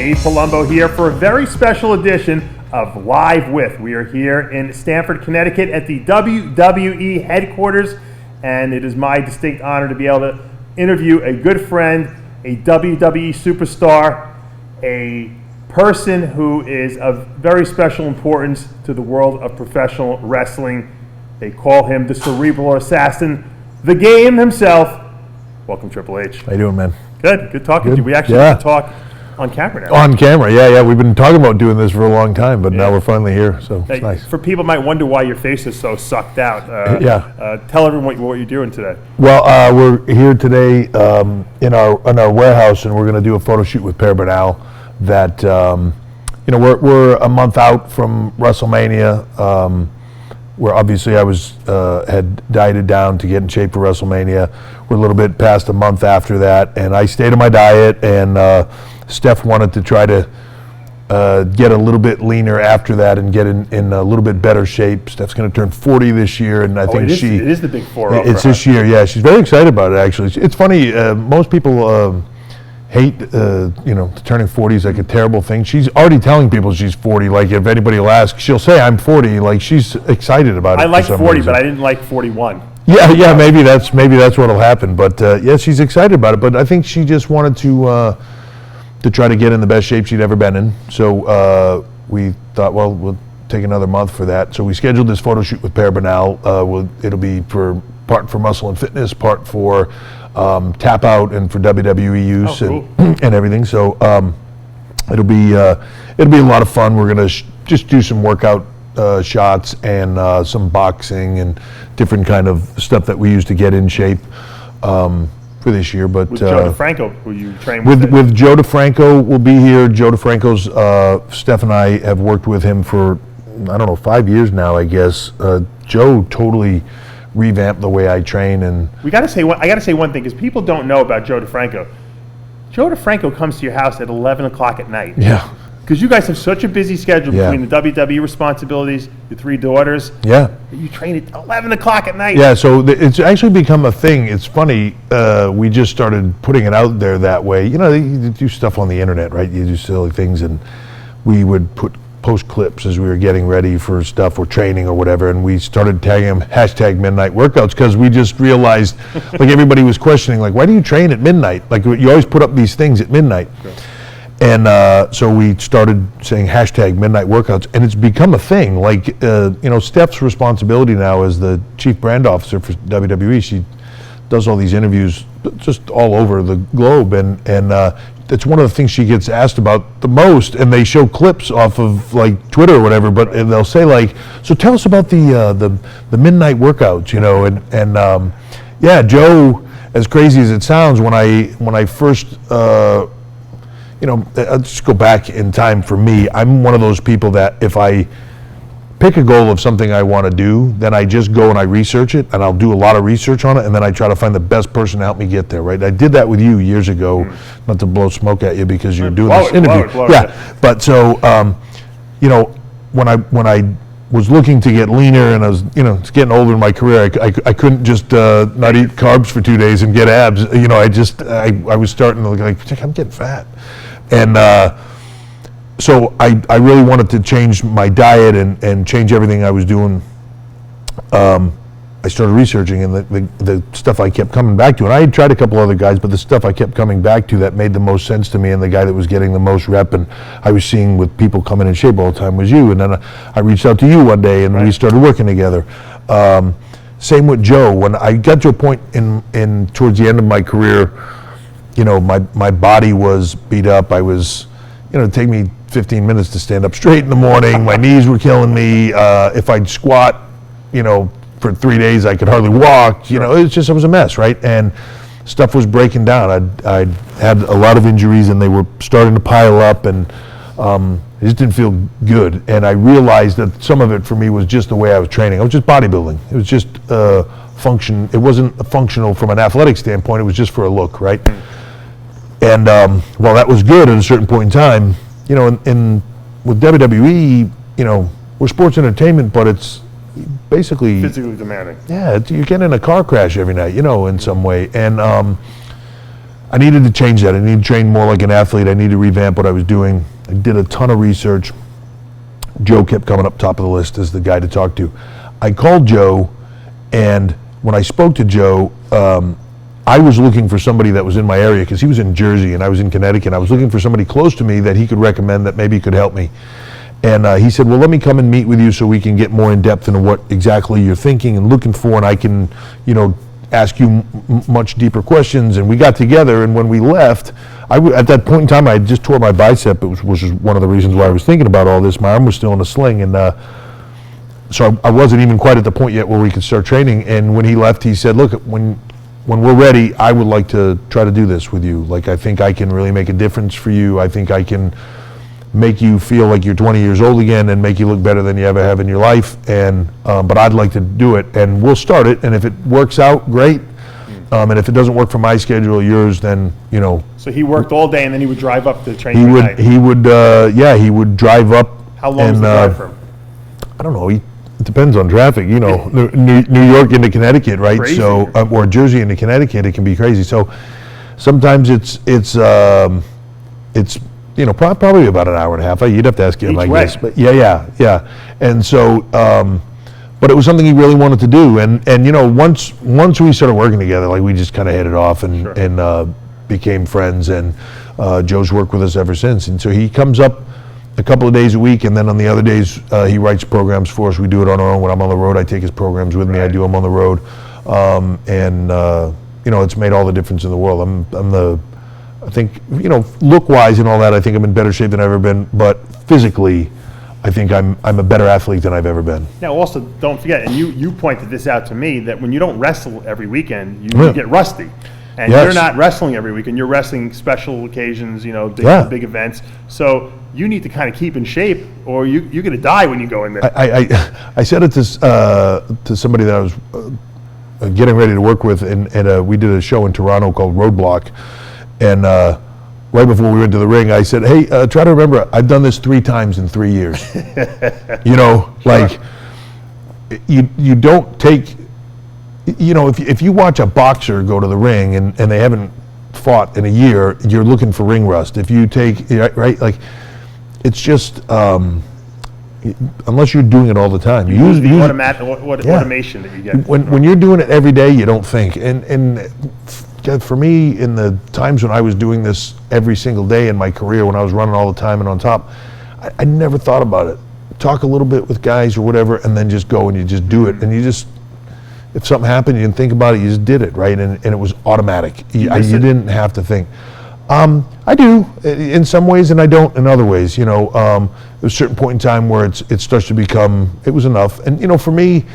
Steve Palumbo here for a very special edition of Live With. We are here in Stamford, Connecticut at the WWE headquarters, and it is my distinct honor to be able to interview a good friend, a WWE superstar, a person who is of very special importance to the world of professional wrestling. They call him the Cerebral Assassin, the Game himself. Welcome, Triple H. How you doing, man? Good talking to you. We actually get to talk on camera now. On camera, yeah. We've been talking about doing this for a long time, but now we're finally here, so it's nice. For people might wonder why your face is so sucked out. Tell everyone what you're doing today. Well, we're here today in our warehouse, and we're going to do a photo shoot with Per Bernal. That we're a month out from WrestleMania. Where obviously I had dieted down to get in shape for WrestleMania. We're a little bit past a month after that, and I stayed on my diet, and Steph wanted to try to get a little bit leaner after that and get in a little bit better shape. Steph's going to turn 40 this year, and I think it is the big 4-0. It's this year, yeah. She's very excited about it, actually. It's funny, most people hate, turning 40 is like a terrible thing. She's already telling people she's 40. Like, if anybody will ask, she'll say, I'm 40. Like, she's excited about it. I like 40, but I didn't like 41. Yeah, maybe that's what'll happen. But, she's excited about it. But I think she just wanted to try to get in the best shape she'd ever been in. So we thought, well, we'll take another month for that. So we scheduled this photo shoot with Per Bernal. It'll be part for Muscle and Fitness, part for Tap Out and for WWE use and everything. So it'll be a lot of fun. We're gonna just do some workout shots and some boxing and different kind of stuff that we use to get in shape for this year. But with Joe DeFranco, who you train with Joe DeFranco, will be here. Joe DeFranco's Steph and I have worked with him for 5 years now, I guess. Joe totally revamp the way I train, and I gotta say one thing, because people don't know about Joe DeFranco. Joe DeFranco comes to your house at 11 o'clock at night. Yeah. Because you guys have such a busy schedule between the WWE responsibilities, your 3 daughters. Yeah. You train at 11 o'clock at night. Yeah, so it's actually become a thing. It's funny, we just started putting it out there that way. You do stuff on the internet, right? You do silly things, and we would post clips as we were getting ready for stuff or training or whatever, and we started tagging them #midnight workouts, because we just realized, like, everybody was questioning, like, why do you train at midnight? Like, you always put up these things at midnight. Sure. And so we started saying #midnight workouts, and it's become a thing. Like, Steph's responsibility now as the chief brand officer for WWE. She does all these interviews just all over the globe, and it's one of the things she gets asked about the most, and they show clips off of, like, Twitter or whatever, but they'll say, like, so tell us about the midnight workouts, and Joe, as crazy as it sounds, when I first I'll just go back in time. For me, I'm one of those people that if I pick a goal of something I want to do, then I just go and I research it, and I'll do a lot of research on it, and then I try to find the best person to help me get there, right? I did that with you years ago, not to blow smoke at you because you're doing this interview. Blow it. But so, when I was looking to get leaner, and I was, it's getting older in my career, I couldn't just not eat carbs for 2 days and get abs. I was starting to look like, I'm getting fat. And so I really wanted to change my diet and change everything I was doing. I started researching, and the stuff I kept coming back to, and I had tried a couple other guys, but the stuff I kept coming back to that made the most sense to me, and the guy that was getting the most rep, and I was seeing with people coming in shape all the time, was you. And then I reached out to you one day, and we started working together. Same with Joe. When I got to a point in towards the end of my career, my body was beat up. I was, it'd take me 15 minutes to stand up straight in the morning. My knees were killing me. If I'd squat, for 3 days, I could hardly walk. It was a mess, right? And stuff was breaking down. I'd had a lot of injuries, and they were starting to pile up, and it just didn't feel good. And I realized that some of it for me was just the way I was training. I was just bodybuilding. It was just function. It wasn't functional from an athletic standpoint. It was just for a look, right? And while that was good at a certain point in time, with WWE, we're sports entertainment, but it's basically physically demanding. Yeah, you get in a car crash every night, in some way. And I needed to change that. I needed to train more like an athlete. I needed to revamp what I was doing. I did a ton of research. Joe kept coming up top of the list as the guy to talk to. I called Joe, and when I spoke to Joe, I was looking for somebody that was in my area because he was in Jersey and I was in Connecticut. I was looking for somebody close to me that he could recommend that maybe could help me. And he said, well, let me come and meet with you so we can get more in depth into what exactly you're thinking and looking for, and I can, ask you much deeper questions. And we got together, and when we left, at that point in time, I had just tore my bicep, which was one of the reasons why I was thinking about all this. My arm was still in a sling, and so I wasn't even quite at the point yet where we could start training. And when he left, he said, look, when we're ready, I would like to try to do this with you. Like, I think I can really make a difference for you. I think I can make you feel like you're 20 years old again and make you look better than you ever have in your life. And but I'd like to do it, and we'll start it. And if it works out, great. And if it doesn't work for my schedule or yours, then So he worked all day, and then he would drive up to train at night. He would drive up. How long was the drive from? I don't know. It depends on traffic. New York into Connecticut, right? Crazy. So or Jersey into Connecticut, it can be crazy. So sometimes it's probably about an hour and a half. You'd have to ask him, I guess. But yeah. And so, but it was something he really wanted to do. And once we started working together, like, we just kind of hit it off and became friends. And Joe's worked with us ever since. And so he comes up a couple of days a week, and then on the other days he writes programs for us. We do it on our own. When I'm on the road, I take his programs with me. I do them on the road, it's made all the difference in the world. I think, look-wise and all that, I think I'm in better shape than I've ever been, but physically, I think I'm a better athlete than I've ever been. Now, also, don't forget, and you pointed this out to me, that when you don't wrestle every weekend, you get rusty. And you're not wrestling every weekend, you're wrestling special occasions, big events. So you need to kind of keep in shape, or you're going to die when you go in there. I said it to somebody that I was getting ready to work with, and we did a show in Toronto called Roadblock. And right before we went to the ring, I said, hey, try to remember, I've done this 3 times in 3 years. Like, you don't take, if you watch a boxer go to the ring and they haven't fought in a year, you're looking for ring rust. If you take, right, like, it's just, unless you're doing it all the time. You use the automation that you get. When you're doing it every day, you don't think. And for me, in the times when I was doing this every single day in my career, when I was running all the time and on top, I never thought about it. Talk a little bit with guys or whatever, and then just go and you just do it. And you just, if something happened, you didn't think about it, you just did it, right? And it was automatic. You didn't have to think. I do in some ways, and I don't in other ways. There's a certain point in time where it starts to become, it was enough. And for me,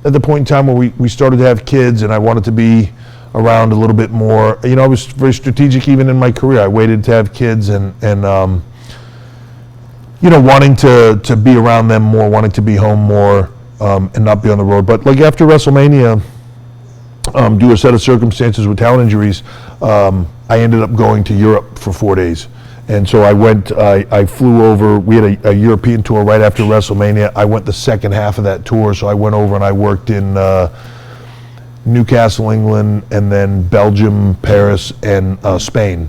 at the point in time where we started to have kids and I wanted to be around a little bit more, I was very strategic even in my career. I waited to have kids and wanting to be around them more, wanting to be home more, and not be on the road. But like after WrestleMania, due to a set of circumstances with talent injuries, I ended up going to Europe for 4 days. And so I flew over, we had a European tour right after WrestleMania. I went the second half of that tour, so I went over and I worked in Newcastle, England, and then Belgium, Paris, and Spain.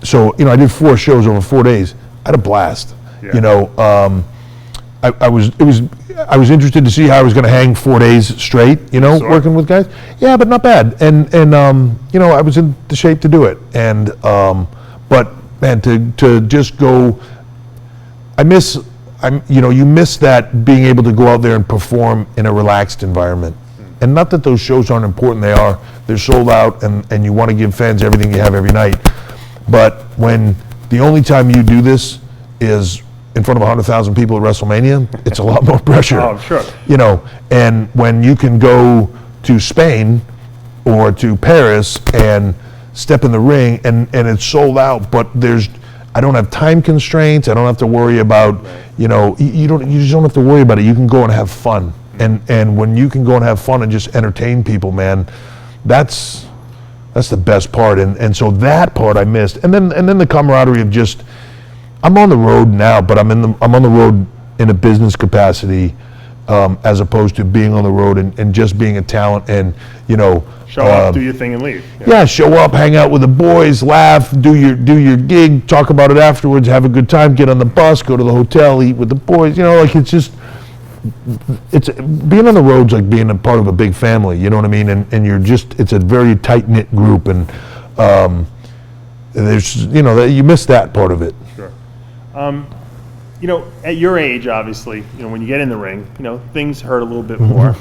So, I did 4 shows over 4 days. I had a blast. Yeah. I was interested to see how I was going to hang 4 days straight, working with guys. Yeah, but not bad. And I was in the shape to do it. And but man, to just go, you miss that, being able to go out there and perform in a relaxed environment. And not that those shows aren't important, they are. They're sold out, and you want to give fans everything you have every night. But when the only time you do this is in front of 100,000 people at WrestleMania, it's a lot more pressure. Oh, sure. And when you can go to Spain or to Paris and step in the ring and it's sold out, but I don't have time constraints, I don't have to worry about, you just don't have to worry about it. You can go and have fun. And when you can go and have fun and just entertain people, man, that's the best part. And so that part I missed. And then the camaraderie of just, I'm on the road now, but I'm on the road in a business capacity, as opposed to being on the road and just being a talent and, Show up, do your thing, and leave. Yeah, show up, hang out with the boys, laugh, do your gig, talk about it afterwards, have a good time, get on the bus, go to the hotel, eat with the boys. It's being on the road's like being a part of a big family. You know what I mean? And it's a very tight knit group, and there's you miss that part of it. Sure. At your age, obviously, when you get in the ring, things hurt a little bit more.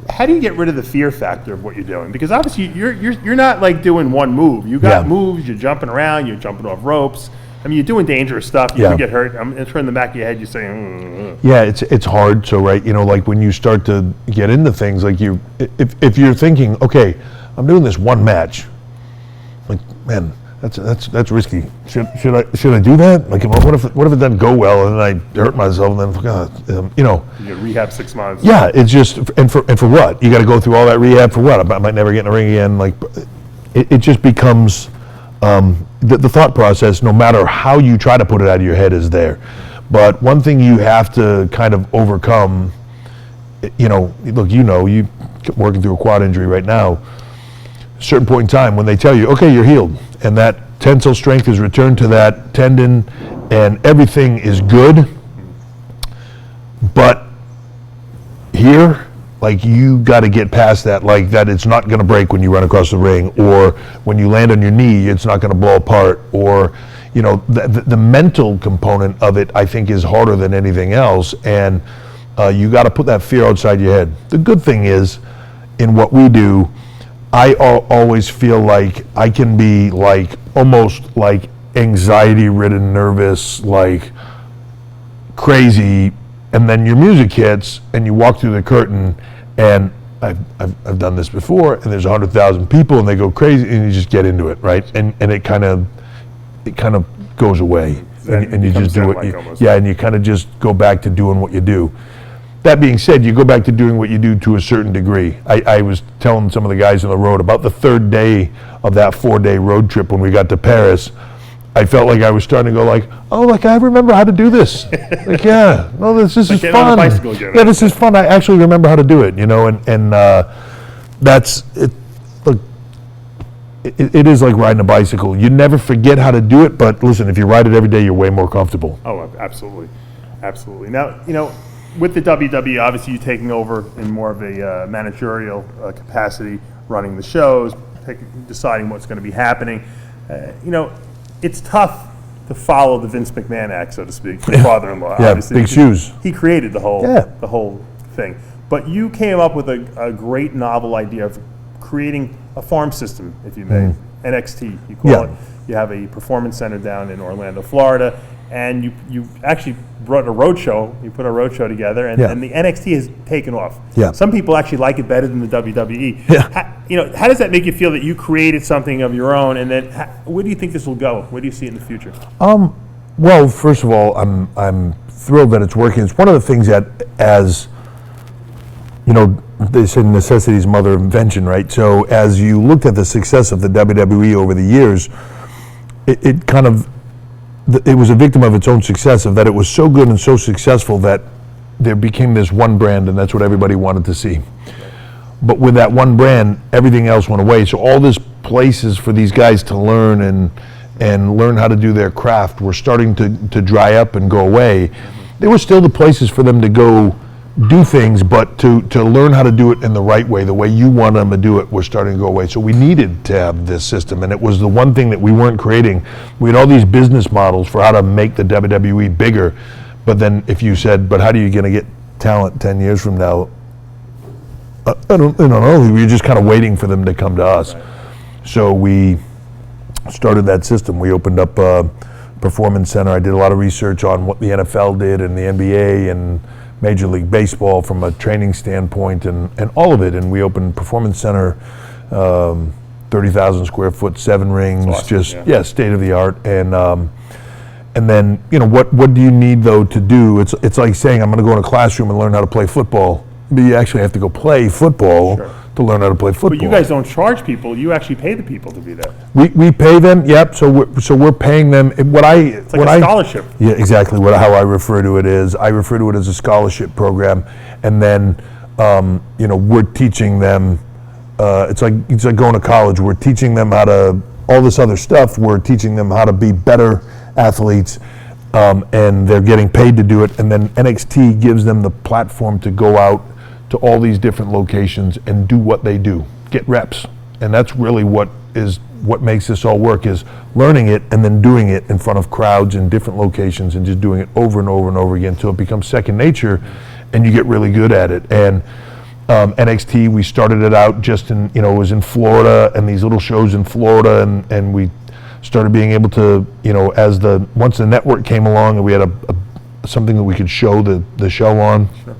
How do you get rid of the fear factor of what you're doing? Because obviously you're not like doing one move. You got moves. You're jumping around. You're jumping off ropes. I mean, you're doing dangerous stuff. You could get hurt. I'm sure in the back of your head you're saying, Yeah, it's hard. So right, like when you start to get into things, like if you're thinking, okay, I'm doing this one match, like man, that's risky. Should I do that? Like, what if it doesn't go well and then I hurt myself and then God, you rehab 6 months. Yeah, it's just and for what? You got to go through all that rehab for what? I might never get in the ring again. Like, it just becomes the thought process. No matter how you try to put it out of your head, is there. But one thing you have to kind of overcome. Look, you working through a quad injury right now. A certain point in time when they tell you, okay, you're healed, and that tensile strength is returned to that tendon, and everything is good. But here, like, you got to get past that, like that it's not going to break when you run across the ring, or when you land on your knee, it's not going to blow apart, or the mental component of it, I think, is harder than anything else, and you got to put that fear outside your head. The good thing is, in what we do, I always feel like I can be like almost like anxiety-ridden, nervous, like crazy, and then your music hits and you walk through the curtain, and I've done this before, and there's 100,000 people and they go crazy, and you just get into it, right? And it kind of goes away, and you just do it. And you kind of just go back to doing what you do. That being said, you go back to doing what you do to a certain degree. I was telling some of the guys on the road about the third day of that 4-day road trip when we got to Paris. I felt like I was starting to go like, oh, like I remember how to do this. Like, yeah, no, this is fun. On a bicycle again, yeah, this is fun. I actually remember how to do it, and that's it. Look, it is like riding a bicycle. You never forget how to do it, but listen, if you ride it every day, you're way more comfortable. Oh, absolutely, absolutely. Now, with the WWE, obviously you taking over in more of a managerial capacity, running the shows, deciding what's going to be happening. It's tough to follow the Vince McMahon act, so to speak, your father-in-law. Yeah, obviously, big shoes. He created the whole thing. But you came up with a great novel idea of creating a farm system, if you may, NXT, you call it. You have a performance center down in Orlando, Florida, and you actually brought a road show. You put a road show together, and the NXT has taken off. Yeah. Some people actually like it better than the WWE. Yeah. How does that make you feel that you created something of your own, and then where do you think this will go? Where do you see it in the future? Well, first of all, I'm thrilled that it's working. It's one of the things that, as they say necessity is mother of invention, right? So as you looked at the success of the WWE over the years, it was a victim of its own success, of that it was so good and so successful that there became this one brand, and that's what everybody wanted to see. But with that one brand, everything else went away. So all these places for these guys to learn and learn how to do their craft were starting to dry up and go away. There were still the places for them to go do things, but to learn how to do it in the right way, the way you want them to do it, was starting to go away. So we needed to have this system, and it was the one thing that we weren't creating. We had all these business models for how to make the WWE bigger, but then if you said, but how are you going to get talent 10 years from now? I don't know. We were just kind of waiting for them to come to us. Right. So we started that system. We opened up a performance center. I did a lot of research on what the NFL did and the NBA and Major League Baseball from a training standpoint, and all of it. And we opened Performance Center, 30,000 square foot, 7 rings, awesome. State of the art. And then what do you need though to do? It's like saying I'm going to go in a classroom and learn how to play football. But you actually have to go play football to learn how to play football. But you guys don't charge people. You actually pay the people to be there. We pay them. Yep. So we're paying them. It's like a scholarship. Yeah, exactly. How I refer to it is, I refer to it as a scholarship program, and then we're teaching them. It's like going to college. We're teaching them how to all this other stuff. We're teaching them how to be better athletes, and they're getting paid to do it. And then NXT gives them the platform to go out to all these different locations and do what they do, get reps. And that's really what makes this all work, is learning it and then doing it in front of crowds in different locations and just doing it over and over and over again until it becomes second nature and you get really good at it. And NXT, we started it out just in, it was in Florida and these little shows in Florida, and we started being able to, once the network came along and we had something that we could show the show on. Sure.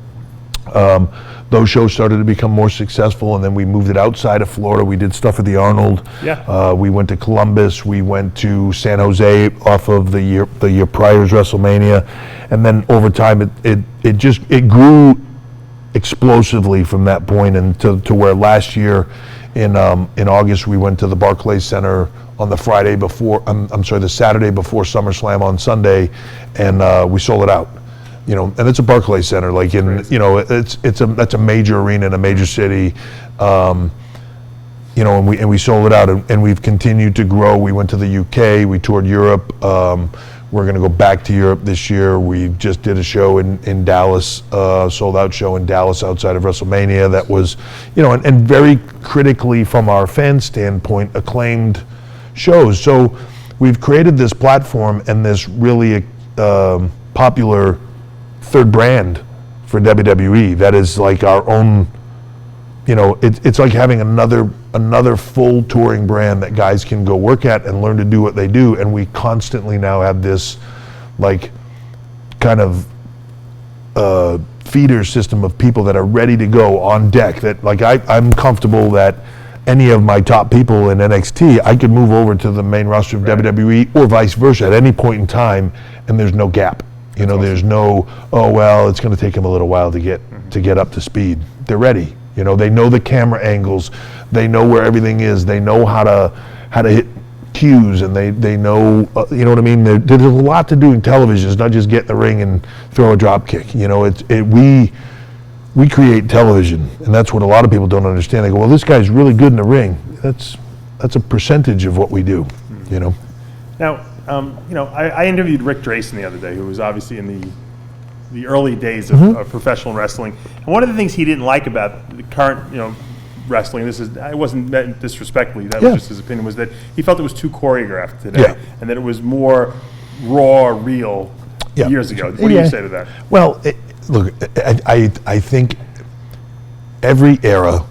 Those shows started to become more successful, and then we moved it outside of Florida. We did stuff at the Arnold. Yeah. We went to Columbus. We went to San Jose off of the year prior's WrestleMania, and then over time it grew explosively from that point, and to where last year in August we went to the Barclays Center on the Friday before. The Saturday before SummerSlam on Sunday, and we sold it out. And it's a Barclays Center, like that's a major arena in a major city, and we sold it out, and we've continued to grow. We went to the UK, we toured Europe. We're going to go back to Europe this year. We just did a show in Dallas, sold out show in Dallas outside of WrestleMania. That was, and very critically from our fan standpoint, acclaimed shows. So we've created this platform and this really popular third brand for WWE that is like our own. It's like having another full touring brand that guys can go work at and learn to do what they do. And we constantly now have this like kind of feeder system of people that are ready to go on deck, that like I'm comfortable that any of my top people in NXT, I could move over to the main roster of WWE or vice versa at any point in time, and there's no gap. There's no, it's going to take them a little while to get up to speed. They're ready. They know the camera angles. They know where everything is. They know how to hit cues, and they know, what I mean? There's a lot to do in television. It's not just get in the ring and throw a drop kick. We create television, and that's what a lot of people don't understand. They go, well, this guy's really good in the ring. That's a percentage of what we do, Now, I interviewed Rick Drayson the other day, who was obviously in the early days of professional wrestling. And one of the things he didn't like about the current, wrestling, I wasn't meant disrespectfully, that was just his opinion, was that he felt it was too choreographed today, and that it was more raw, real years ago. What do you say to that? Well, look, I think every era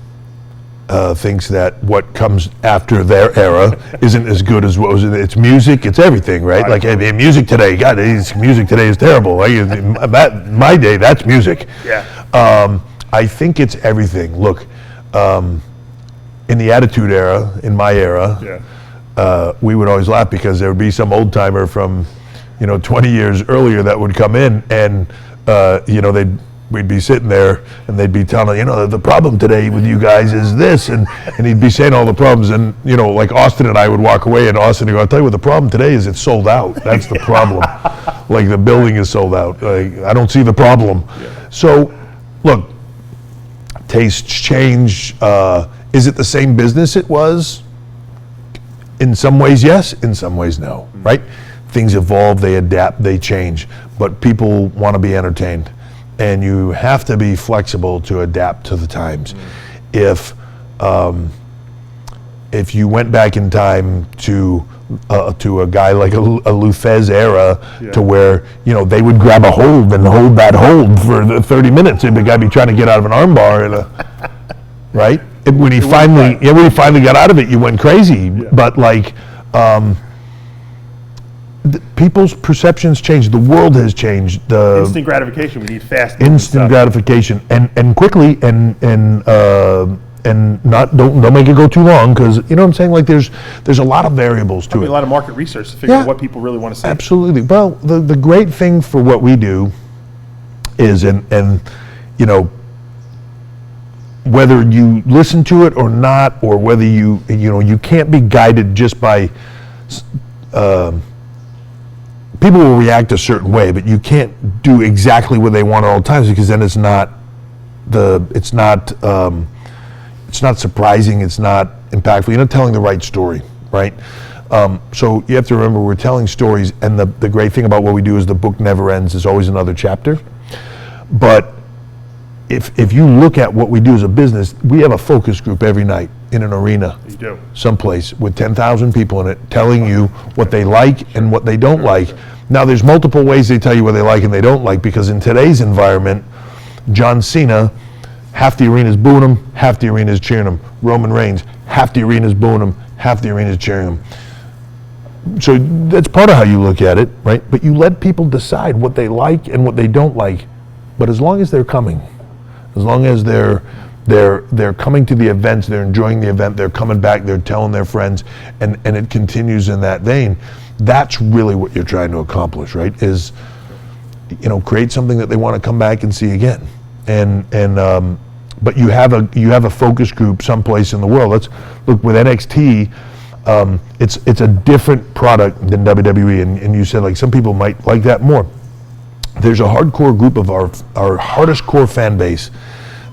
thinks that what comes after their era isn't as good as what was in it. It's music, it's everything, right? Like music today, God, music today is terrible. My day, that's music. Yeah. I think it's everything. Look, in the Attitude Era, in my era, we would always laugh because there would be some old timer from, 20 years earlier that would come in, and we'd be sitting there and they'd be telling, the problem today with you guys is this, and he'd be saying all the problems, and like Austin and I would walk away, and Austin would go, I'll tell you what the problem today is, it's sold out. That's the problem. Like the building is sold out. I don't see the problem. Yeah. So look, tastes change. Is it the same business it was? In some ways, yes. In some ways, no. Right? Things evolve, they adapt, they change. But people want to be entertained. And you have to be flexible to adapt to the times. If you went back in time to a guy like a Luthez era, to where they would grab a hold and hold that hold for the 30 minutes, and the guy be trying to get out of an armbar, right? When he finally got out of it, you went crazy. Yeah. But like. People's perceptions change. The world has changed. Instant gratification. We need fast. Instant gratification, and quickly, and not don't make it go too long, because you know what I'm saying. Like there's a lot of variables to it. A lot of market research to figure out what people really want to see. Absolutely. Well, the great thing for what we do is, and whether you listen to it or not, or whether you can't be guided just by, people will react a certain way, but you can't do exactly what they want at all times, because then it's not surprising, it's not impactful, you're not telling the right story, right? So you have to remember, we're telling stories, and the great thing about what we do is the book never ends, there's always another chapter. But if you look at what we do as a business, we have a focus group every night in an arena, You do. someplace with 10,000 people in it, telling you what they like and what they don't like. Now, there's multiple ways they tell you what they like and they don't like, because in today's environment, John Cena, half the arena's booing him, half the arena's cheering him. Roman Reigns, half the arena's booing him, half the arena's cheering him. So that's part of how you look at it, right? But you let people decide what they like and what they don't like. But as long as they're coming, as long as they're coming to the events, they're enjoying the event, they're coming back, they're telling their friends, and it continues in that vein, that's really what you're trying to accomplish, right? Is, create something that they want to come back and see again. But you have a focus group someplace in the world. Let's look with NXT. It's a different product than WWE, and you said like some people might like that more. There's a hardcore group of our hardest core fan base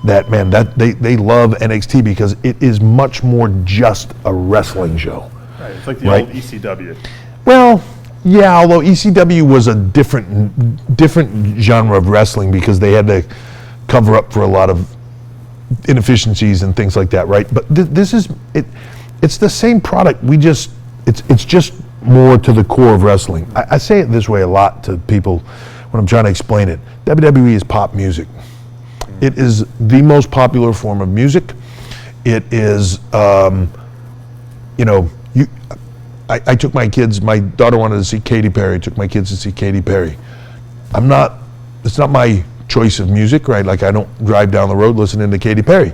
that they love NXT because it is much more just a wrestling show. Right. It's like the old ECW. Well, yeah, although ECW was a different genre of wrestling because they had to cover up for a lot of inefficiencies and things like that, right? But this is it. It's the same product. It's just more to the core of wrestling. I say it this way a lot to people when I'm trying to explain it. WWE is pop music. It is the most popular form of music. It is, I took my kids, my daughter wanted to see Katy Perry, took my kids to see Katy Perry. It's not my choice of music, right? Like I don't drive down the road listening to Katy Perry.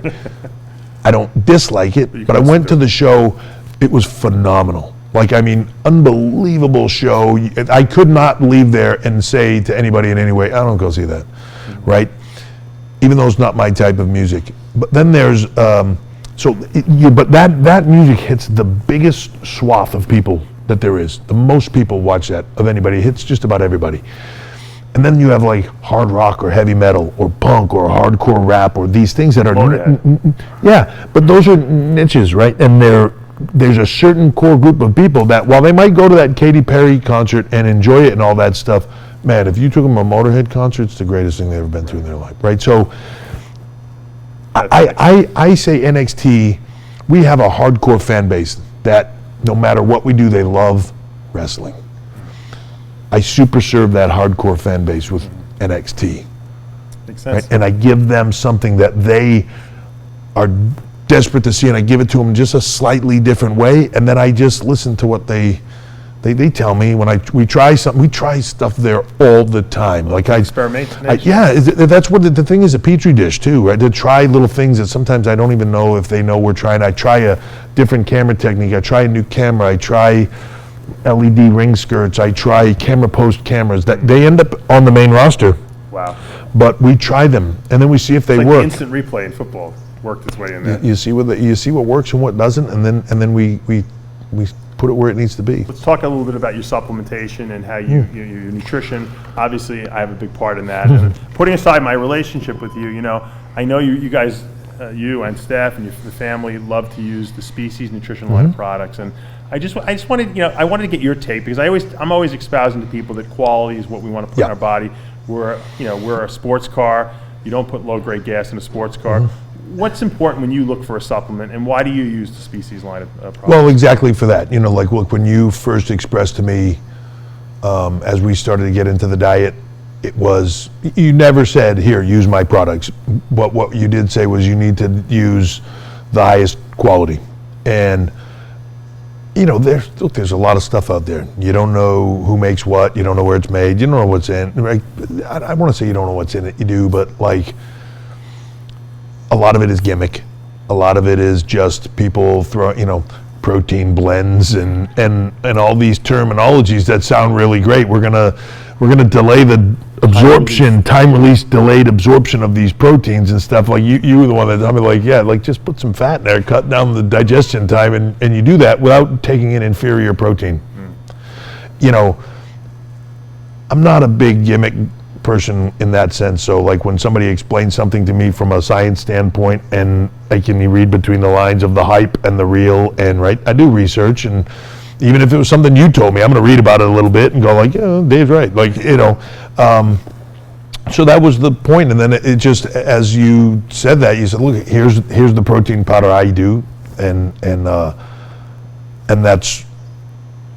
I don't dislike it, but I went to the show, it was phenomenal. Like, I mean, unbelievable show. I could not leave there and say to anybody in any way, I don't go see that, right? Even though it's not my type of music. But then there's, but that music hits the biggest swath of people that there is. The most people watch that of anybody. It hits just about everybody. And then you have like hard rock or heavy metal or punk or hardcore rap or these things that are, yeah, but those are niches, right? And there's a certain core group of people that while they might go to that Katy Perry concert and enjoy it and all that stuff, man, if you took them to a Motorhead concert, it's the greatest thing they've ever been through in their life, right? So I say NXT, we have a hardcore fan base that no matter what we do, they love wrestling. I super serve that hardcore fan base with NXT. Makes sense. Right? And I give them something that they are desperate to see, and I give it to them in just a slightly different way, and then I just listen to what they tell me when we try something. We try stuff there all the time. Like experimentation. That's what the thing is, a petri dish too, right? To try little things that sometimes I don't even know if they know we're trying. I try a different camera technique. I try a new camera. I try LED ring skirts. I try camera post cameras that they end up on the main roster. Wow. But we try them and then we see if they it's like work. The instant replay in football worked its way in there. You see what works and what doesn't, and then we put it where it needs to be. Let's talk a little bit about your supplementation and how your nutrition. Obviously, I have a big part in that. And putting aside my relationship with you, I know you guys, you and Steph and the family love to use the Species nutrition line of products, and I just wanted, I wanted to get your take because I'm always espousing to people that quality is what we want to put in our body. We're a sports car. You don't put low-grade gas in a sports car. What's important when you look for a supplement, and why do you use the Species line of products? Well, exactly for that. Like look, when you first expressed to me, as we started to get into the diet, it was, you never said, here, use my products. But what you did say was you need to use the highest quality. And there's a lot of stuff out there. You don't know who makes what. You don't know where it's made. You don't know what's in. Right? I want to say you don't know what's in it. You do, but like a lot of it is gimmick. A lot of it is just people protein blends and all these terminologies that sound really great. We're gonna delay the absorption, time release delayed absorption of these proteins and stuff. Like you were the one that told me, like, yeah, like just put some fat in there, cut down the digestion time, and you do that without taking in inferior protein. You know, I'm not a big gimmick person in that sense. So like when somebody explains something to me from a science standpoint and I can read between the lines of the hype and the real, and right, I do research, and even if it was something you told me, I'm going to read about it a little bit and go like, yeah, Dave's right. Like, you know, so that was the point. And then it just, as you said that, you said, look, here's the protein powder I do. And that's,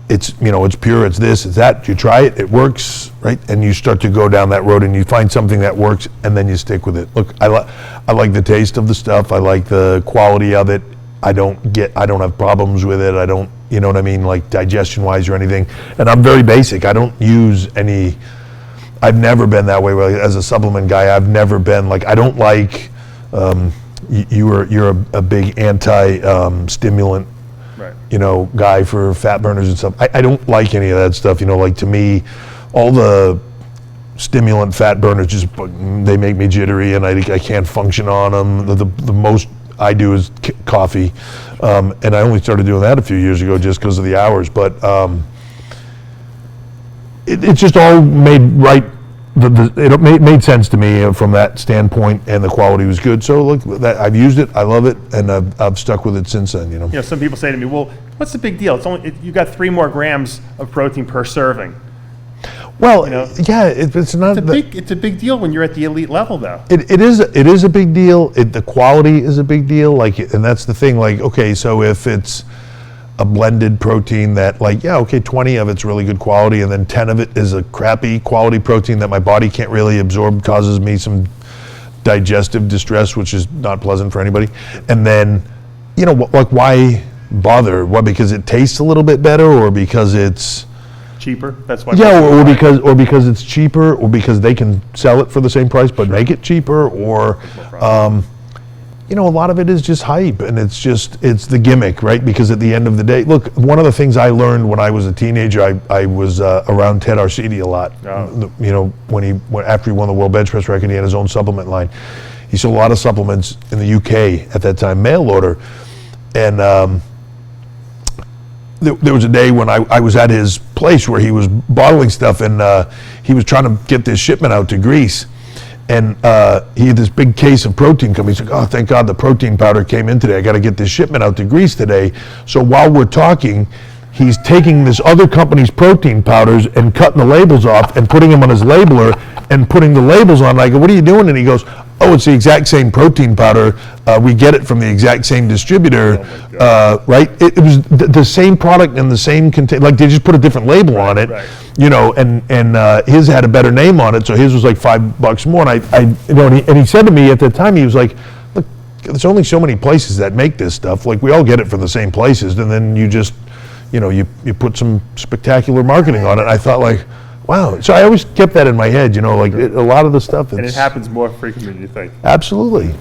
it's, you know, it's pure, it's this, it's that. You try it, it works, right? And you start to go down that road and you find something that works and then you stick with it. Look, I like the taste of the stuff. I like the quality of it. I don't have problems with it. I don't, you know what I mean, like digestion wise or anything. And I'm very basic. I don't use any, I've never been that way as a supplement guy. I've never been like, I don't like, you're a big anti-stimulant, right, you know, guy for fat burners and stuff. I don't like any of that stuff. You know, like to me, all the stimulant fat burners just, they make me jittery and I can't function on them. The most I do is coffee, and I only started doing that a few years ago just because of the hours. But it just all made right. It made sense to me from that standpoint, and the quality was good. So look, that I've used it, I love it, and I've stuck with it since then. You know, some people say to me, "Well, what's the big deal? It's only you got 3 more grams of protein per serving." Well, yeah, it's not. It's a big deal when you're at the elite level, though. It is a big deal. The quality is a big deal. Like, and that's the thing. Like, okay, so if it's a blended protein that, like, yeah, okay, 20 of it's really good quality, and then 10 of it is a crappy quality protein that my body can't really absorb, causes me some digestive distress, which is not pleasant for anybody. And then, you know, like, why bother? What, because it tastes a little bit better, or because it's cheaper? That's why. Yeah, or because it's cheaper, or because they can sell it for the same price but make it cheaper, or you know, a lot of it is just hype, and it's the gimmick, right? Because at the end of the day, look, one of the things I learned when I was a teenager, I was around Ted Arcidi a lot. Oh. You know, after he won the World Bench Press record, he had his own supplement line. He sold a lot of supplements in the UK at that time, mail order, and there was a day when I was at his place where he was bottling stuff, and he was trying to get this shipment out to Greece. And he had this big case of protein come. He's like, oh, thank God the protein powder came in today. I got to get this shipment out to Greece today. So while we're talking, he's taking this other company's protein powders and cutting the labels off and putting them on his labeler and putting the labels on. I go, what are you doing? And he goes, oh, it's the exact same protein powder. We get it from the exact same distributor, right? It was the same product and the same container. Like, they just put a different label on it, right. You know, and his had a better name on it, so his was like $5 more. And you know, and he said to me at the time, he was like, look, there's only so many places that make this stuff. Like, we all get it from the same places, and then you just, you know, you put some spectacular marketing on it. I thought, like, wow. So I always kept that in my head, you know, like a lot of the stuff. And it happens more frequently than you think. Absolutely.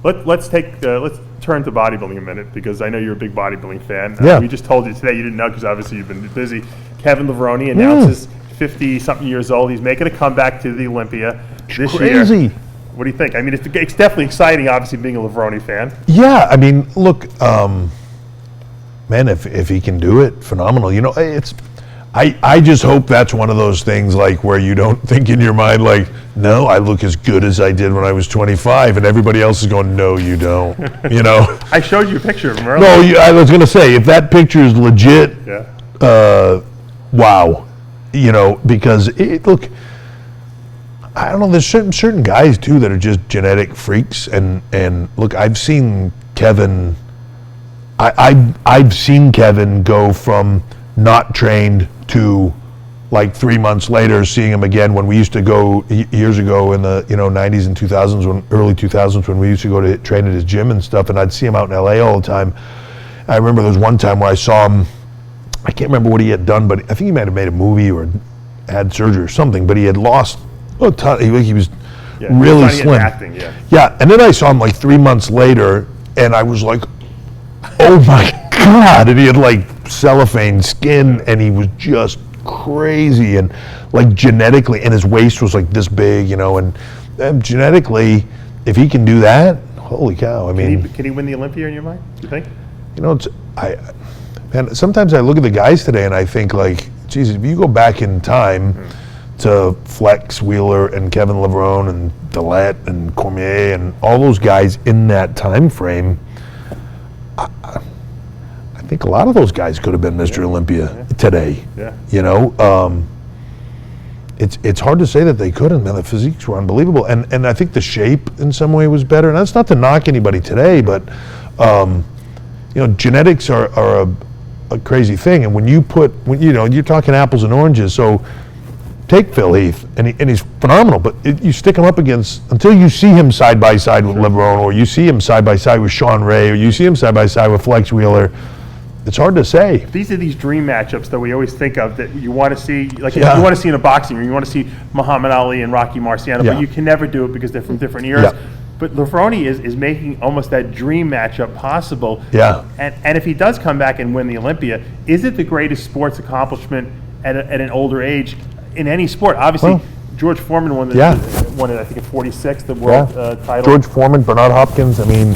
Let's turn to bodybuilding a minute, because I know you're a big bodybuilding fan. Yeah. We just told you today, you didn't know because obviously you've been busy. Kevin Levrone announces 50-something years old. He's making a comeback to the Olympia this year. What do you think? I mean, it's definitely exciting, obviously, being a Levrone fan. Yeah, I mean, look, man, if he can do it, phenomenal. You know, I just hope that's one of those things, like, where you don't think in your mind, like, no, I look as good as I did when I was 25, and everybody else is going, no, you don't. You know? I showed you a picture of him earlier. No, I was going to say, if that picture is legit, yeah. Wow. You know, because, look, I don't know, there's certain guys, too, that are just genetic freaks, and look, I've seen Kevin, I've seen Kevin go from not trained to, like, 3 months later seeing him again, when we used to go years ago in the 90s and 2000s, early 2000s, when we used to go to train at his gym and stuff, and I'd see him out in LA all the time. I remember there was one time where I saw him, I can't remember what he had done, but I think he might have made a movie or had surgery or something, but he had lost a ton. He was really slim. Acting, yeah, and then I saw him like 3 months later, and I was like, oh my God, and he had like cellophane skin, and he was just crazy, and like genetically, and his waist was like this big, and genetically, if he can do that, holy cow! I mean, can he win the Olympia in your mind? Do you think? And sometimes I look at the guys today, and I think like, geez, if you go back in time to Flex Wheeler and Kevin Levrone and Dillette and Cormier and all those guys in that time frame, I think a lot of those guys could have been Mr. Olympia today. Yeah. It's hard to say that they couldn't. Man, the physiques were unbelievable, and I think the shape in some way was better. And that's not to knock anybody today, but genetics are a crazy thing. And when you're talking apples and oranges. So take Phil Heath, and he's phenomenal, but you stick him up against, until you see him side by side with Levrone, or you see him side by side with Sean Ray, or you see him side by side with Flex Wheeler. It's hard to say. These are these dream matchups that we always think of that you want to see, like you want to see in a boxing, or you want to see Muhammad Ali and Rocky Marciano, but you can never do it because they're from different eras. Yeah. But Levrone is making almost that dream matchup possible. Yeah. And if he does come back and win the Olympia, is it the greatest sports accomplishment at an older age in any sport? Obviously, George Foreman won it, I think, at 46, the world title. George Foreman, Bernard Hopkins, I mean.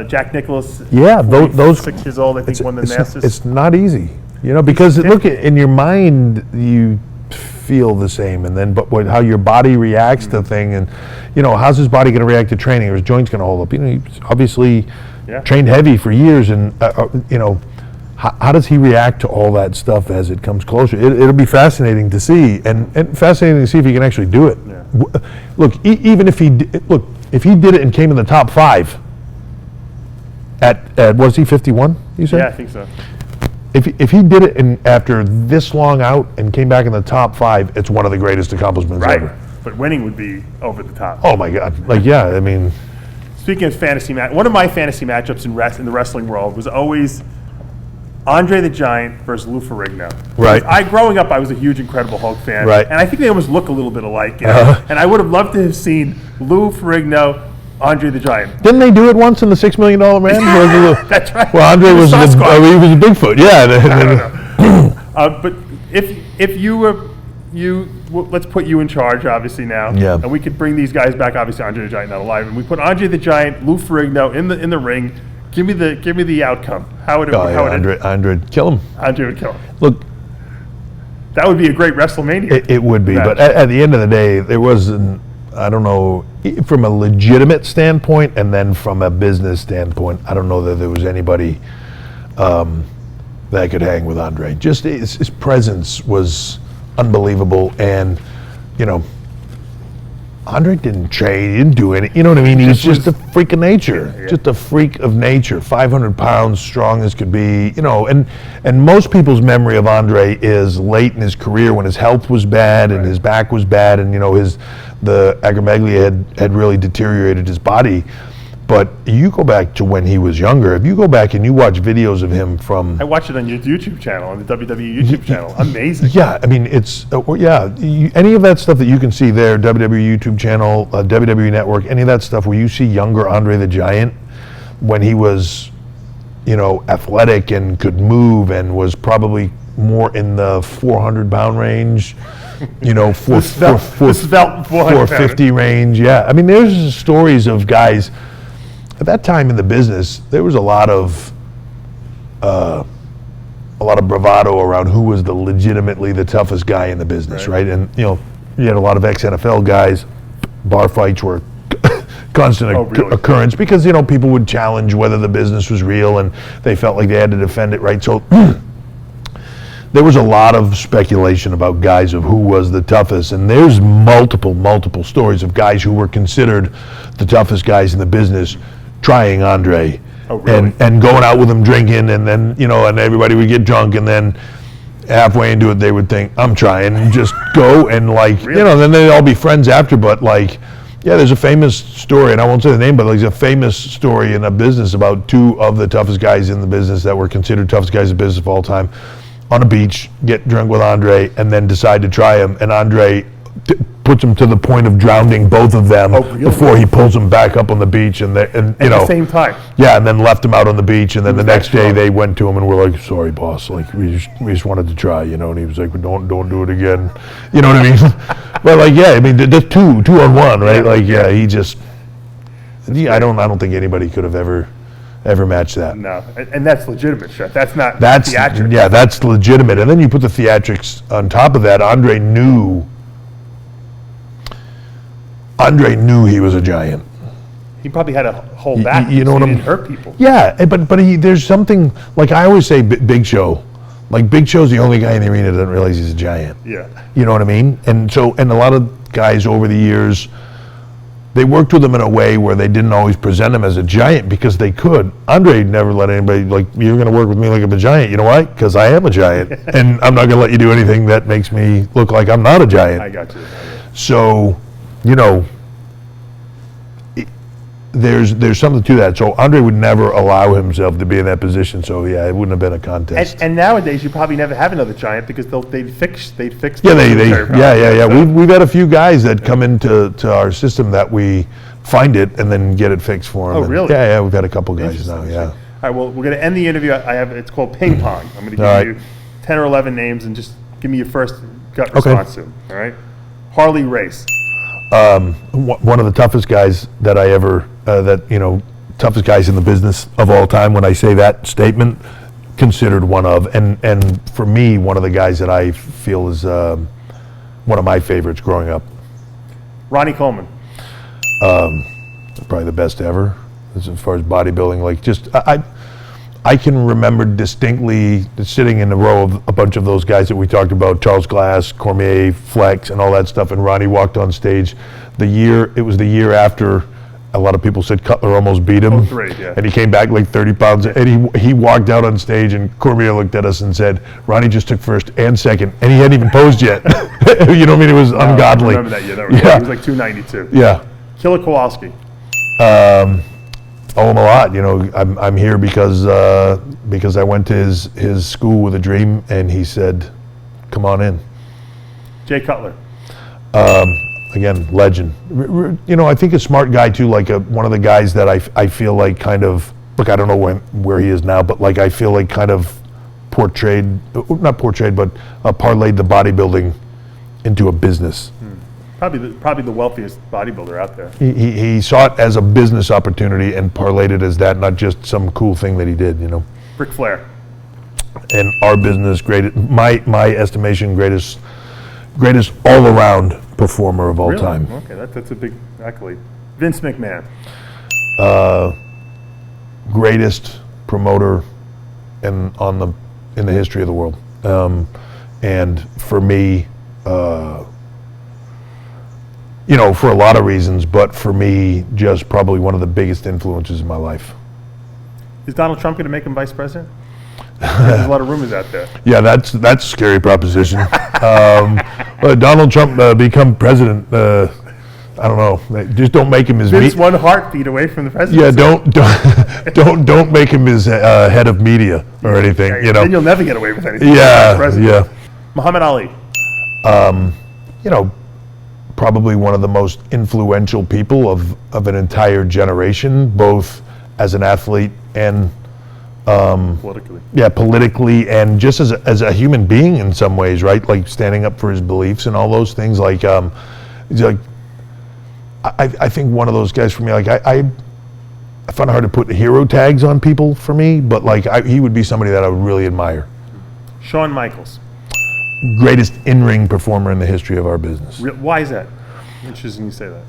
Jack Nicklaus, those 6 years old, I think, won the Masters. It's not easy, because look, in your mind, you feel the same, and then how your body reacts to thing, and how's his body going to react to training, or his joints going to hold up? He's obviously trained heavy for years, and how does he react to all that stuff as it comes closer? It'll be fascinating to see, and fascinating to see if he can actually do it. Yeah. Look, even if he did it and came in the top 5 at was he 51? You said? Yeah, I think so. If he did it after this long out and came back in the top 5, it's one of the greatest accomplishments ever. But winning would be over the top. Oh my God! I mean. Speaking of fantasy one of my fantasy matchups in the wrestling world was always Andre the Giant versus Lou Ferrigno. Right. Growing up, I was a huge Incredible Hulk fan. Right. And I think they almost look a little bit alike. And I would have loved to have seen Lou Ferrigno, Andre the Giant. Didn't they do it once in the $6 Million Man? That's right. Well, Andre was he was a Bigfoot. Yeah. I don't know. But if you were let's put you in charge, obviously now. Yeah. And we could bring these guys back. Obviously, Andre the Giant not alive, and we put Andre the Giant, Lou Ferrigno in the ring. Give me the outcome. How would it? Andre would kill him. Andre would kill him. Look, that would be a great WrestleMania. It would be, but at the end of the day, there wasn't. I don't know, from a legitimate standpoint, and then from a business standpoint, I don't know that there was anybody that could hang with Andre. Just his presence was unbelievable, and Andre didn't train, he didn't do anything, you know what I mean? He was just a freak of nature, just a freak of nature, 500 pounds, strong as could be, and most people's memory of Andre is late in his career when his health was bad and his back was bad, and the acromegaly had really deteriorated his body. But you go back to when he was younger. If you go back and you watch videos of him from... I watched it on your YouTube channel, on the WWE YouTube channel. Amazing. Yeah, I mean, it's... any of that stuff that you can see there, WWE YouTube channel, WWE Network, any of that stuff where you see younger Andre the Giant, when he was, athletic and could move and was probably more in the 400-pound range, 450 range. Yeah, I mean, there's stories of guys... At that time in the business, there was a lot of bravado around who was legitimately the toughest guy in the business, right? And you had a lot of ex-NFL guys. Bar fights were constant occurrence because people would challenge whether the business was real, and they felt like they had to defend it, right? So there was a lot of speculation about guys of who was the toughest, and there's multiple stories of guys who were considered the toughest guys in the business trying Andre, and going out with him drinking, and then and everybody would get drunk, and then halfway into it they would think, I'm trying, and just go, and then they'd all be friends after. But there's a famous story, and I won't say the name, but there's a famous story in a business about 2 of the toughest guys in the business that were considered toughest guys in business of all time on a beach, get drunk with Andre, and then decide to try him, and Andre puts him to the point of drowning both of them before he pulls them back up on the beach, and at the same time. Yeah, and then left him out on the beach, and then the next day they went to him and were like, "Sorry, boss, like we just wanted to try," and he was like, "Don't do it again," you know what I mean? But like, yeah, I mean, that's two on one, right? He just, I don't think anybody could have ever matched that. No, and that's legitimate, Chef. That's not theatrics. Yeah, that's legitimate, and then you put the theatrics on top of that. Andre knew he was a giant. He probably had to hold back. You know what he didn't hurt people. Yeah, but there's something, like I always say, Big Show. Like Big Show's the only guy in the arena that doesn't realize he's a giant. Yeah. You know what I mean? And a lot of guys over the years, they worked with him in a way where they didn't always present him as a giant because they could. Andre never let anybody, like, you're going to work with me like I'm a giant. You know why? Because I am a giant. And I'm not going to let you do anything that makes me look like I'm not a giant. I got you. So, there's something to that. So Andre would never allow himself to be in that position. So yeah, it wouldn't have been a contest. And nowadays you probably never have another giant because they'd fix. Yeah. We've had a few guys that come into our system that we find it and then get it fixed for them. Oh, really? Yeah. We've had a couple guys now. Yeah. All right. Well, we're going to end the interview. It's called ping pong. I'm going to give you 10 or 11 names and just give me your first gut response to them. All right. Harley Race. One of the toughest guys that I ever, toughest guys in the business of all time. When I say that statement, considered one of, and for me, one of the guys that I feel is one of my favorites growing up. Ronnie Coleman. Probably the best ever as far as bodybuilding. Like I can remember distinctly sitting in a row of a bunch of those guys that we talked about, Charles Glass, Cormier, Flex, and all that stuff, and Ronnie walked on stage. It was the year after a lot of people said Cutler almost beat him. And he came back like 30 pounds, and he walked out on stage, and Cormier looked at us and said, Ronnie just took first and second, and he hadn't even posed yet. You know what I mean? It was ungodly. I remember that year. He was like 292. Yeah. Killer Kowalski. Owe him a lot. I'm here because I went to his school with a dream, and he said, "Come on in." Jay Cutler. Again, legend. I think a smart guy too. Like one of the guys that I feel like kind of, look, I don't know where he is now, but like I feel like kind of parlayed the bodybuilding into a business. Probably the wealthiest bodybuilder out there. He saw it as a business opportunity and parlayed it as that, not just some cool thing that he did, Ric Flair. And our business, my estimation, greatest all-around performer of all time. Okay, that's a big accolade. Vince McMahon. Greatest promoter in the history of the world. And for me, for a lot of reasons, but for me, just probably one of the biggest influences in my life. Is Donald Trump going to make him vice president? There's a lot of rumors out there. Yeah, that's a scary proposition. Donald Trump become president. I don't know. Just don't make him his. Vince one heartbeat away from the presidency. Yeah, don't make him his head of media or anything. Then you'll never get away with anything. Yeah. Muhammad Ali. Probably one of the most influential people of an entire generation, both as an athlete and politically. Yeah, politically, and just as a human being in some ways, right? Like standing up for his beliefs and all those things. I think one of those guys for me, like I find it hard to put hero tags on people for me, but he would be somebody that I would really admire. Shawn Michaels. Greatest in-ring performer in the history of our business. Why is that? Interesting you say that.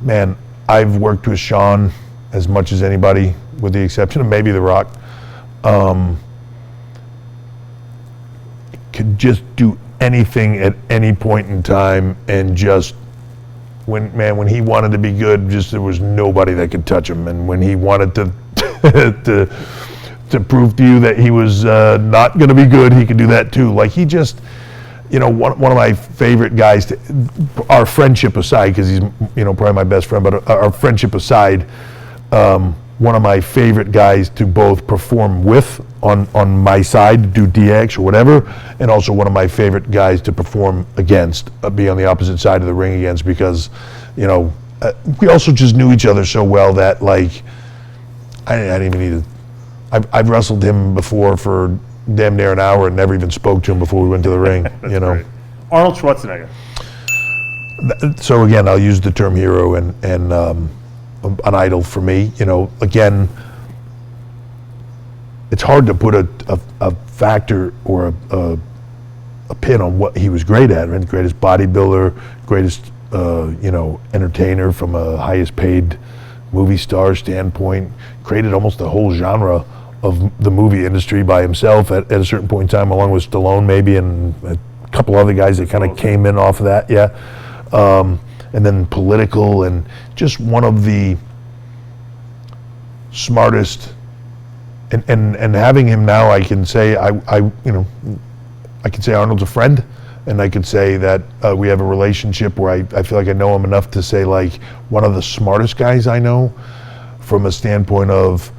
Man, I've worked with Shawn as much as anybody, with the exception of maybe The Rock. Could just do anything at any point in time, and just when he wanted to be good, just there was nobody that could touch him. And when he wanted to to prove to you that he was not going to be good, he could do that too. Like he just, one of my favorite guys, our friendship aside, because he's, probably my best friend, but our friendship aside, one of my favorite guys to both perform with on my side, do DX or whatever, and also one of my favorite guys to perform against, be on the opposite side of the ring against, because, you know, we also just knew each other so well that, like, I didn't even need to. I've wrestled him before for damn near an hour and never even spoke to him before we went to the ring. You know, great. Arnold Schwarzenegger. So again, I'll use the term hero and an idol for me. You know, again, it's hard to put a factor or a pin on what he was great at. Right? Greatest bodybuilder, greatest you know, entertainer from a highest paid movie star standpoint. Created almost the whole genre of the movie industry by himself at a certain point in time, along with Stallone maybe, and a couple other guys that kind of came in off of that, yeah. And then political, and just one of the smartest, and having him now, I can say, you know, I can say Arnold's a friend, and I could say that we have a relationship where I feel like I know him enough to say, like, one of the smartest guys I know, from a standpoint of,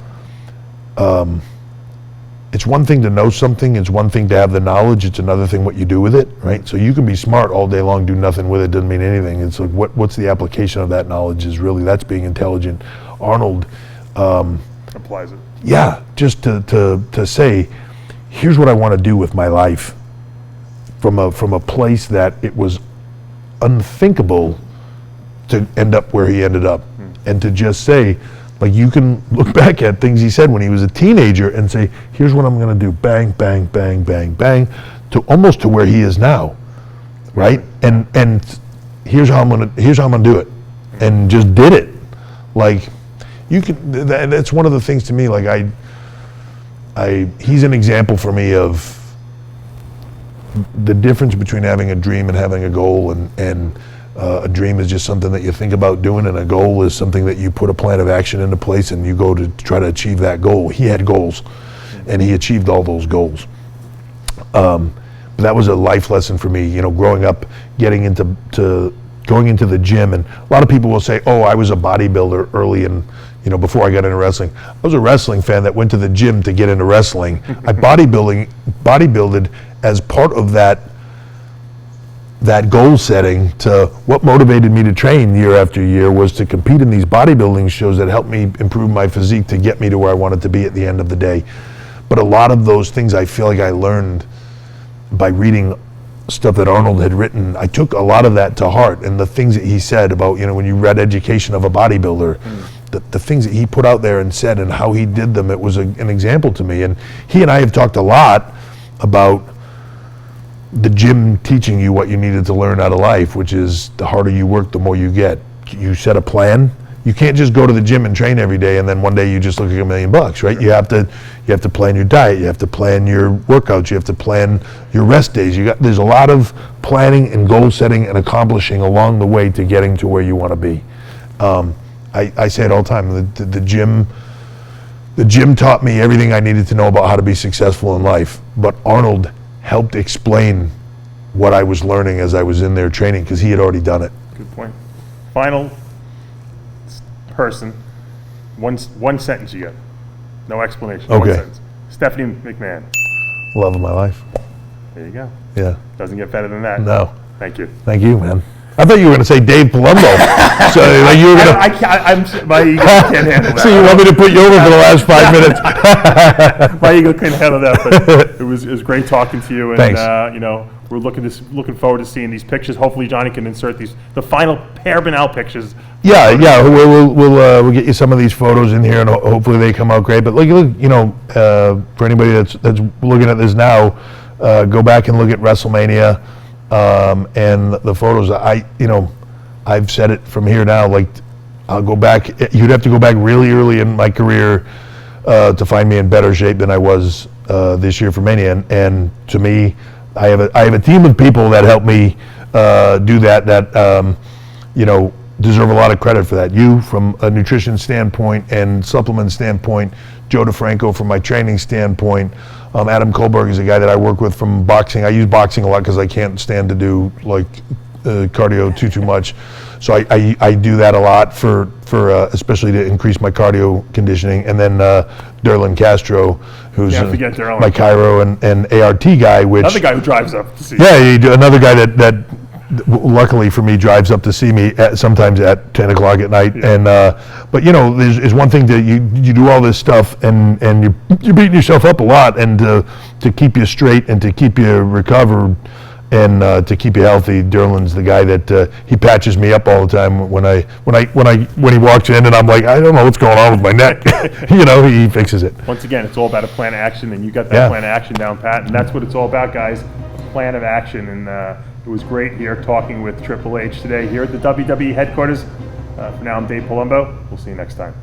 it's one thing to know something, it's one thing to have the knowledge, it's another thing what you do with it, right? So you can be smart all day long, do nothing with it, doesn't mean anything. It's like, what's the application of that knowledge is really, that's being intelligent. Arnold applies it. Yeah, just to say, here's what I want to do with my life, from a place that it was unthinkable to end up where he ended up. And to just say, like, you can look back at things he said when he was a teenager and say, here's what I'm going to do, bang, bang, bang, bang, bang, to almost to where he is now, right? And here's how I'm going to do it, and just did it. Like, you can. That's one of the things to me. Like, he's an example for me of the difference between having a dream and having a goal, and a dream is just something that you think about doing, and a goal is something that you put a plan of action into place and you go to try to achieve that goal. He had goals, and he achieved all those goals. But that was a life lesson for me, you know, growing up, getting into going into the gym. And a lot of people will say, oh, I was a bodybuilder early, and, you know, before I got into wrestling. I was a wrestling fan that went to the gym to get into wrestling. I bodybuilded as part of that goal setting. To what motivated me to train year after year was to compete in these bodybuilding shows that helped me improve my physique to get me to where I wanted to be at the end of the day. But a lot of those things I feel like I learned by reading stuff that Arnold had written. I took a lot of that to heart, and the things that he said about, you know, when you read Education of a Bodybuilder, the things that he put out there and said and how he did them, it was an example to me. And he and I have talked a lot about the gym teaching you what you needed to learn out of life, which is the harder you work, the more you get. You set a plan. You can't just go to the gym and train every day and then one day you just look like $1 million, right? Sure. You have to plan your diet. You have to plan your workouts. You have to plan your rest days. There's a lot of planning and goal setting and accomplishing along the way to getting to where you want to be. I say it all the time. The gym taught me everything I needed to know about how to be successful in life. But Arnold helped explain what I was learning as I was in there training, because he had already done it. Good point. Final person, one sentence you get. No explanation. Okay. One sentence. Stephanie McMahon. Love of my life. There you go. Yeah. Doesn't get better than that. No. Thank you. Thank you, man. I thought you were going to say Dave Palumbo. So like you were going my ego can't handle that. So you want me to put you over for the last 5 minutes? My ego couldn't handle that, but it was great talking to you. And Thanks. You know, we're looking forward to seeing these pictures. Hopefully, Johnny can insert the final pair banal pictures. Yeah. We'll get you some of these photos in here, and hopefully they come out great. But look, you know, for anybody that's looking at this now, go back and look at WrestleMania. And the photos, I've said it from here now, like, I'll go back, you'd have to go back really early in my career to find me in better shape than I was this year for Mania. And to me, I have a team of people that help me do that deserve a lot of credit for that. You, from a nutrition standpoint and supplement standpoint, Joe DeFranco from my training standpoint, Adam Kohlberg is a guy that I work with from boxing. I use boxing a lot because I can't stand to do like cardio too much. So I do that a lot for especially to increase my cardio conditioning. And then Derlin Castro, who's my chiro and ART guy, which another guy who drives up to see another guy that luckily for me drives up to see me sometimes at 10 o'clock at night. And but there's one thing that you do all this stuff and you're beating yourself up a lot, and to keep you straight and to keep you recovered and to keep you healthy, Derlin's the guy that he patches me up all the time when he walks in, and I'm like, I don't know what's going on with my neck. He fixes it. Once again, it's all about a plan of action, and you got that plan of action down pat, and that's what it's all about, guys. A plan of action. And it was great here talking with Triple H today here at the WWE headquarters. For now, I'm Dave Palumbo. We'll see you next time.